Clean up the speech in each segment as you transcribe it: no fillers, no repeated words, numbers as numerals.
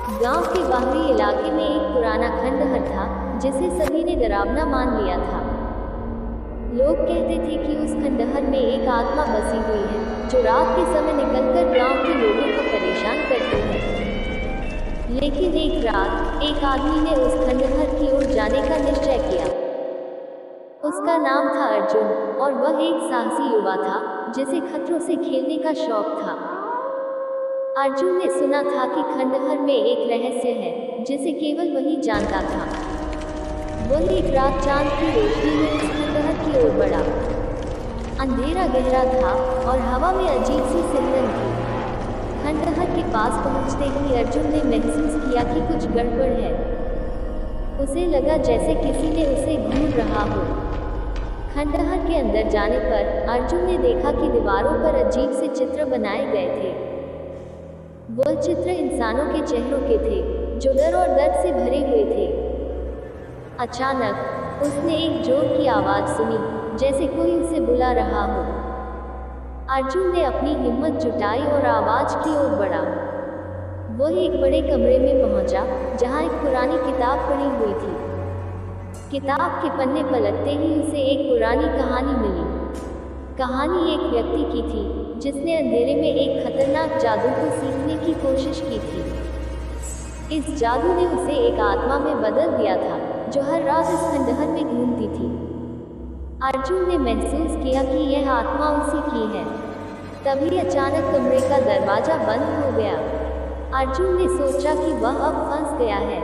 गांव के बाहरी इलाके में एक पुराना खंडहर था जिसे सभी ने डरावना मान लिया था। लोग कहते थे कि उस खंडहर में एक आत्मा बसी हुई है जो रात के समय निकलकर गांव के लोगों को परेशान करती है। लेकिन एक रात एक आदमी ने उस खंडहर की ओर जाने का निश्चय किया। उसका नाम था अर्जुन और वह एक साहसी युवा था जिसे खतरों से खेलने का शौक था। अर्जुन ने सुना था कि खंडहर में एक रहस्य है जिसे केवल वही जानता था। वह एक रात चांद की रोशनी में उस खंडहर की ओर बढ़ा। अंधेरा गहरा था और हवा में अजीब सी सिहरन थी। खंडहर के पास पहुंचते ही अर्जुन ने महसूस किया कि कुछ गड़बड़ है। उसे लगा जैसे किसी ने उसे घूर रहा हो। खंडहर के अंदर जाने पर अर्जुन ने देखा कि दीवारों पर अजीब से चित्र बनाए गए थे। वह चित्र इंसानों के चेहरों के थे जो डर और दर्द से भरे हुए थे। अचानक उसने एक जोर की आवाज सुनी, जैसे कोई उसे बुला रहा हो। अर्जुन ने अपनी हिम्मत जुटाई और आवाज की ओर बढ़ा। वह एक बड़े कमरे में पहुंचा जहां एक पुरानी किताब पड़ी हुई थी। किताब के पन्ने पलटते ही उसे एक पुरानी कहानी मिली। कहानी एक व्यक्ति की थी जिसने अंधेरे में एक खतरनाक जादू को सीखने की कोशिश की थी। इस जादू ने उसे एक आत्मा में बदल दिया था जो हर रात इस खंडहर में घूमती थी। अर्जुन ने महसूस किया कि यह आत्मा उसी की है। तभी अचानक कमरे का दरवाजा बंद हो गया। अर्जुन ने सोचा कि वह अब फंस गया है।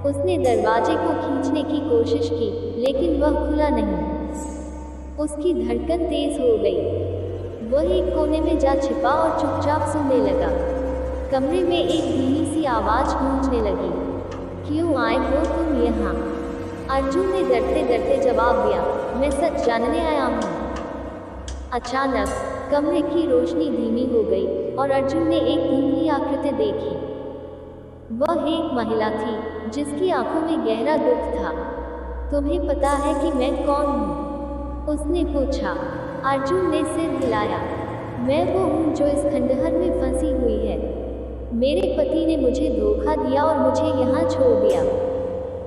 उसने दरवाजे को खींचने की कोशिश की लेकिन वह खुला नहीं। उसकी धड़कन तेज हो गई। वह एक कोने में जा छिपा और चुपचाप सुनने लगा। कमरे में एक धीमी सी आवाज गूंजने लगी, क्यों आए हो तुम यहाँ? अर्जुन ने डरते डरते जवाब दिया, मैं सच जानने आया हूँ। अचानक कमरे की रोशनी धीमी हो गई और अर्जुन ने एक धुंधली आकृति देखी। वह एक महिला थी जिसकी आंखों में गहरा दुख था। तुम्हें पता है कि मैं कौन हूँ? उसने पूछा। अर्जुन ने सिर हिलाया। मैं वो हूँ जो इस खंडहर में फंसी हुई है। मेरे पति ने मुझे धोखा दिया और मुझे यहाँ छोड़ दिया।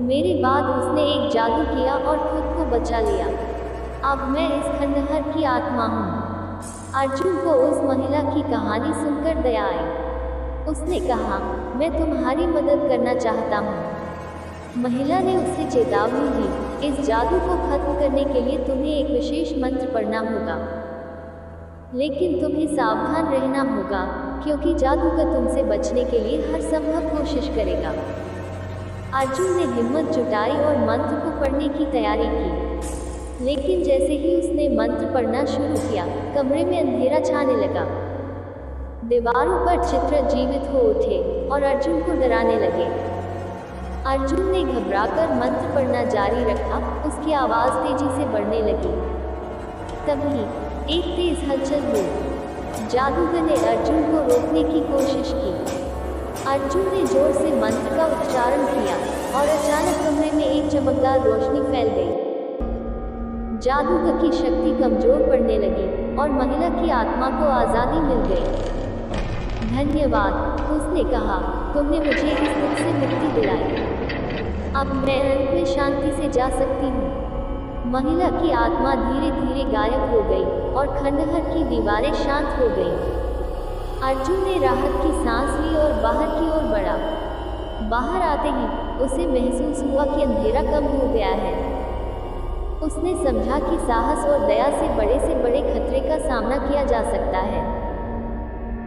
मेरे बाद उसने एक जादू किया और खुद को बचा लिया। अब मैं इस खंडहर की आत्मा हूँ। अर्जुन को उस महिला की कहानी सुनकर दया आई। उसने कहा, मैं तुम्हारी मदद करना चाहता हूँ। महिला ने उससे चेतावनी दी, इस जादू को खत्म करने के लिए तुम्हें एक विशेष मंत्र पढ़ना होगा, लेकिन तुम्हें सावधान रहना होगा क्योंकि जादूगर तुमसे बचने के लिए हर संभव कोशिश करेगा। अर्जुन ने हिम्मत जुटाई और मंत्र को पढ़ने की तैयारी की, लेकिन जैसे ही उसने मंत्र पढ़ना शुरू किया, कमरे में अंधेरा छाने लगा। दीवारों पर चित्र जीवित हो उठे और अर्जुन को डराने लगे। अर्जुन ने घबराकर मंत्र पढ़ना जारी रखा। उसकी आवाज तेजी से बढ़ने लगी। तभी एक तेज हलचल हुई। जादूगर ने अर्जुन को रोकने की कोशिश की। अर्जुन ने जोर से मंत्र का उच्चारण किया और अचानक कमरे में एक चमकदार रोशनी फैल गई। जादूगर की शक्ति कमजोर पड़ने लगी और महिला की आत्मा को आज़ादी मिल गई। धन्यवाद, उसने कहा, तुमने मुझे इस दुख से मुक्ति दिलाई। अब मैं अंत में शांति से जा सकती हूँ। महिला की आत्मा धीरे धीरे गायब हो गई और खंडहर की दीवारें शांत हो गईं। अर्जुन ने राहत की सांस ली और बाहर की ओर बढ़ा। बाहर आते ही उसे महसूस हुआ कि अंधेरा कम हो गया है। उसने समझा कि साहस और दया से बड़े खतरे का सामना किया जा सकता है।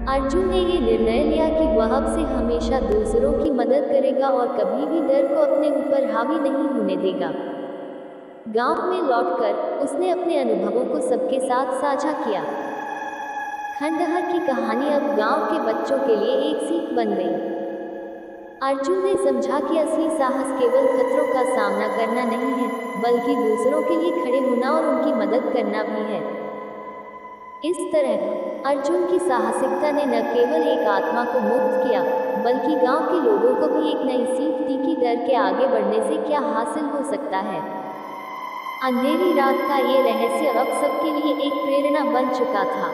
अर्जुन ने ये निर्णय लिया कि वह अब से हमेशा दूसरों की मदद करेगा और कभी भी डर को अपने ऊपर हावी नहीं होने देगा। गांव में लौटकर उसने अपने अनुभवों को सबके साथ साझा किया। खंडहर की कहानी अब गांव के बच्चों के लिए एक सीख बन गई। अर्जुन ने समझा कि असली साहस केवल खतरों का सामना करना नहीं है, बल्कि दूसरों के लिए खड़े होना और उनकी मदद करना भी है। इस तरह अर्जुन की साहसिकता ने न केवल एक आत्मा को मुक्त किया, बल्कि गांव के लोगों को भी एक नई सीख दी कि डर के आगे बढ़ने से क्या हासिल हो सकता है। अंधेरी रात का ये रहस्य अब सबके लिए एक प्रेरणा बन चुका था।